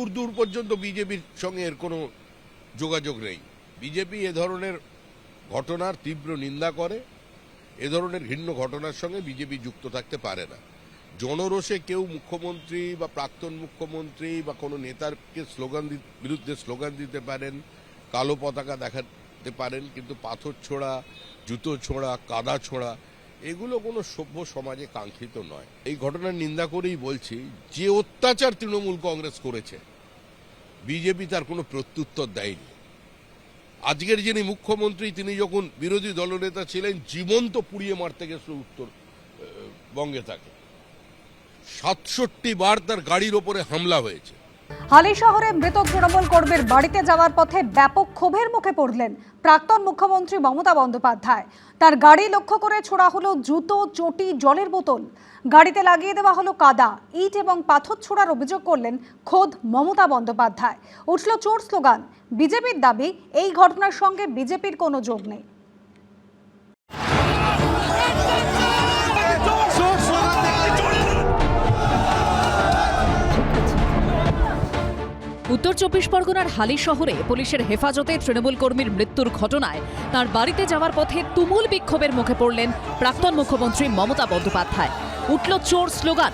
দূর দূর পর্যন্ত বিজেপির সঙ্গে এর কোনো যোগাযোগ নেই। বিজেপি এ ধরনের ঘটনার তীব্র নিন্দা করে। এ ধরনের ঘৃণ্য ঘটনার সঙ্গে বিজেপি যুক্ত থাকতে পারে না। জনরোষে কেউ মুখ্যমন্ত্রী বা প্রাক্তন মুখ্যমন্ত্রী বা কোনো নেতারকে বিরুদ্ধে স্লোগান দিতে পারেন, কালো পতাকা দেখাতে পারেন, কিন্তু পাথর ছোড়া, জুতো ছোড়া, কাদা ছোড়া এগুলো কোনো সভ্য সমাজে কাঙ্ক্ষিত নয়। এই ঘটনার নিন্দা করেই বলছি, যে অত্যাচার তৃণমূল কংগ্রেস করেছে বিজেপি তার কোনো প্রত্যুত্তর দেয়নি। আজকের যিনি মুখ্যমন্ত্রী তিনি যখন বিরোধী দলনেতা ছিলেন জীবন্ত পুড়িয়ে মারতে গেছিল উত্তরবঙ্গে, তাকে 67 বার তার গাড়ির ওপরে হামলা হয়েছে। হালি শহরে মৃত তৃণমূল কর্মীর বাড়িতে যাওয়ার পথে ব্যাপক ক্ষোভের মুখে পড়লেন প্রাক্তন মুখ্যমন্ত্রী মমতা বন্দ্যোপাধ্যায়। তার গাড়ি লক্ষ্য করে ছোড়া হলো জুতো, চটি, জলের বোতল। গাড়িতে লাগিয়ে দেওয়া হলো কাদা, ইট এবং পাথর ছোড়ার অভিযোগ করলেন খোদ মমতা বন্দ্যোপাধ্যায়। উঠল চোর স্লোগান। বিজেপির দাবি, এই ঘটনার সঙ্গে বিজেপির কোনো যোগ নেই। উত্তর 24 পরগনার হালি শহরে পুলিশের হেফাজতে তৃণমূল কর্মীর মৃত্যুর ঘটনায় তার বাড়িতে যাওয়ার পথে তুমুল বিক্ষোভের মুখে পড়লেন প্রাক্তন মুখ্যমন্ত্রী মমতা বন্দ্যোপাধ্যায়। উঠল চোর স্লোগান।